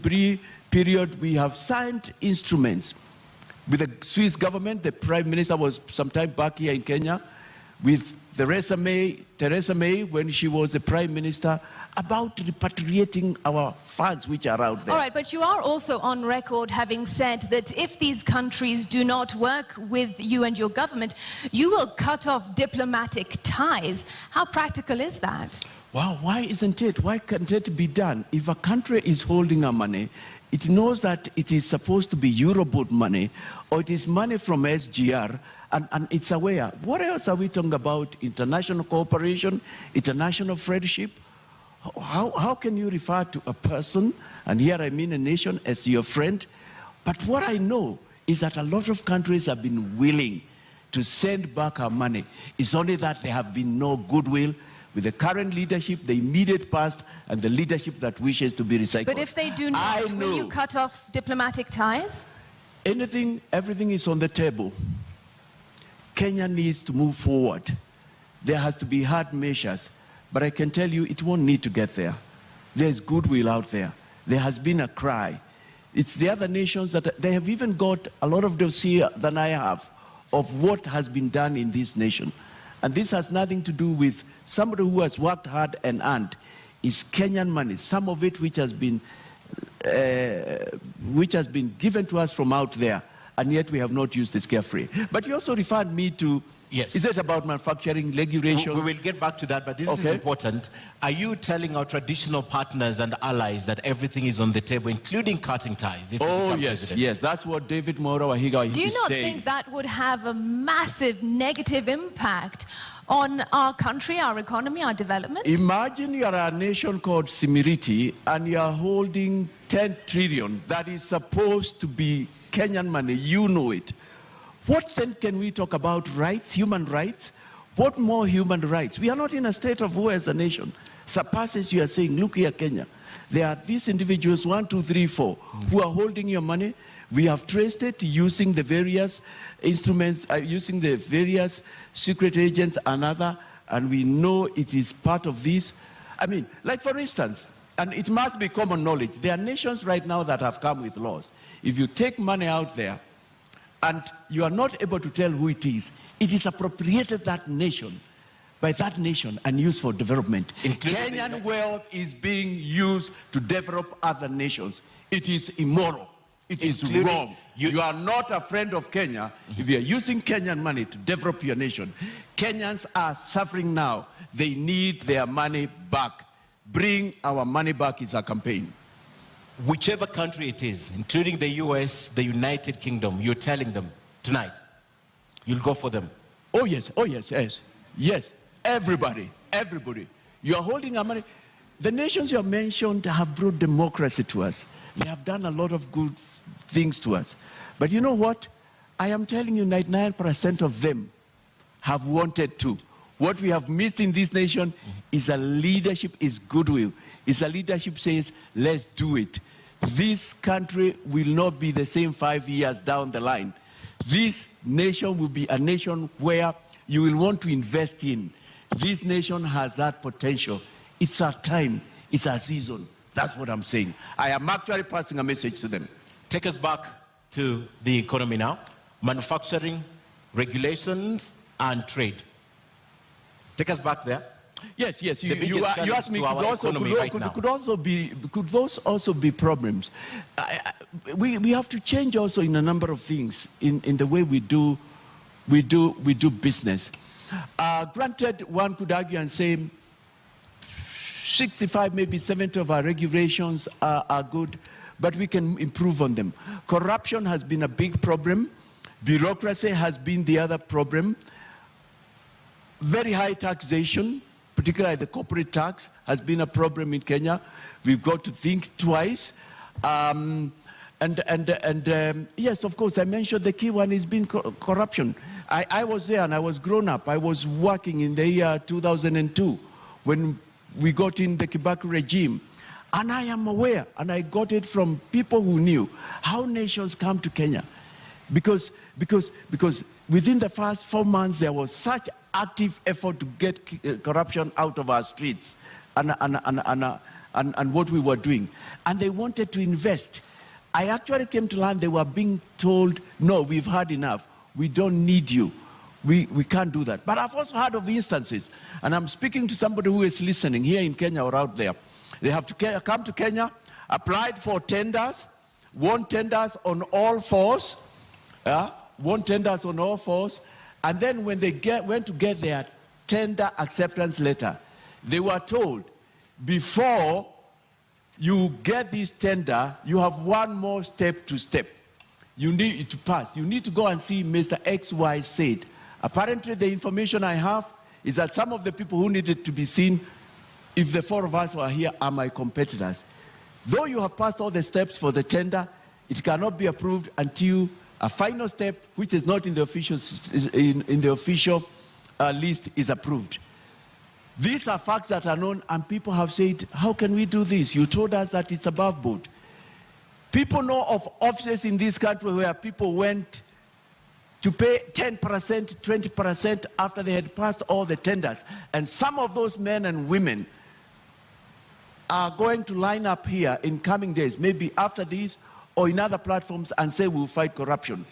Jubilee period, we have signed instruments with the Swiss government. The Prime Minister was sometime back here in Kenya, with Theresa May, when she was the Prime Minister, about repatriating our funds which are out there. All right, but you are also on record having said that if these countries do not work with you and your government, you will cut off diplomatic ties. How practical is that? Wow, why isn't it? Why can't it be done? If a country is holding our money, it knows that it is supposed to be Eurobond money, or it is money from SGR, and it's aware. What else are we talking about? International cooperation, international friendship? How can you refer to a person, and here I mean a nation, as your friend? But what I know is that a lot of countries have been willing to send back our money. It's only that there have been no goodwill with the current leadership, the immediate past, and the leadership that wishes to be recycled. But if they do not, will you cut off diplomatic ties? Everything is on the table. Kenya needs to move forward. There has to be hard measures. But I can tell you, it won't need to get there. There's goodwill out there. There has been a cry. It's the other nations that they have even got a lot of dossier than I have of what has been done in this nation. And this has nothing to do with somebody who has worked hard and earned. It's Kenyan money, some of it which has been given to us from out there, and yet we have not used it carefully. But you also referred me to, yes, is it about manufacturing regulations? We will get back to that, but this is important. Are you telling our traditional partners and allies that everything is on the table, including cutting ties? If Yes, that's what David Moro Wahiga is saying. Do you not think that would have a massive negative impact on our country, our economy, our development? Imagine you are a nation called Simiriti and you are holding 10 trillion that is supposed to be Kenyan money. You know it. What then can we talk about? Rights, human rights? What more human rights? We are not in a state of war as a nation. Surpasses, you are saying, look here, Kenya. There are these individuals, 1, 2, 3, 4, who are holding your money. We have traced it using the various instruments, using the various secret agents and other, and we know it is part of this. I mean, like for instance, and it must be common knowledge, there are nations right now that have come with laws. If you take money out there, and you are not able to tell who it is appropriated that nation, by that nation, and used for development. Kenyan wealth is being used to develop other nations. It is immoral. It is wrong. You are not a friend of Kenya if you are using Kenyan money to develop your nation. Kenyans are suffering now. They need their money back. Bring our money back is our campaign. Whichever country it is, including the US, the United Kingdom, you're telling them tonight, you'll go for them. Oh yes, yes, everybody. You are holding our money. The nations you have mentioned have brought democracy to us. They have done a lot of good things to us. But you know what? I am telling you, 99% of them have wanted to. What we have missed in this nation is a leadership, is goodwill. It's a leadership says, let's do it. This country will not be the same 5 years down the line. This nation will be a nation where you will want to invest in. This nation has that potential. It's our time. It's our season. That's what I'm saying. I am actually passing a message to them. Take us back to the economy now. Manufacturing, regulations, and trade. Take us back there. Yes. You asked me, could those also be problems? We have to change also in a number of things in the way we do business. Granted, one could argue and say 65, maybe 70 of our regulations are good, but we can improve on them. Corruption has been a big problem. Bureaucracy has been the other problem. Very high taxation, particularly the corporate tax, has been a problem in Kenya. We've got to think twice. Yes, of course, I mentioned the key one has been corruption. I was there and I was grown up. I was working in the year 2002 when we got in the Kibaki regime. And I am aware, and I got it from people who knew, how nations come to Kenya. Because within the first 4 months, there was such active effort to get corruption out of our streets. And and what we were doing. And they wanted to invest. I actually came to learn they were being told, no, we've had enough. We don't need you. We can't do that. But I've also heard of instances, and I'm speaking to somebody who is listening here in Kenya or out there. They have to come to Kenya, applied for tenders, won tenders on all fours, and then when they went to get their tender acceptance letter, they were told, before you get this tender, you have one more step to step. You need to pass. You need to go and see Mr. XYZ. Apparently, the information I have is that some of the people who needed to be seen, if the four of us were here, are my competitors. Though you have passed all the steps for the tender, it cannot be approved until a final step, which is not in the official, list, is approved. These are facts that are known, and people have said, how can we do this? You told us that it's above board. People know of offices in this country where people went to pay 10%, 20% after they had passed all the tenders. And some of those men and women are going to line up here in coming days, maybe after this or in other platforms, and say we'll fight corruption.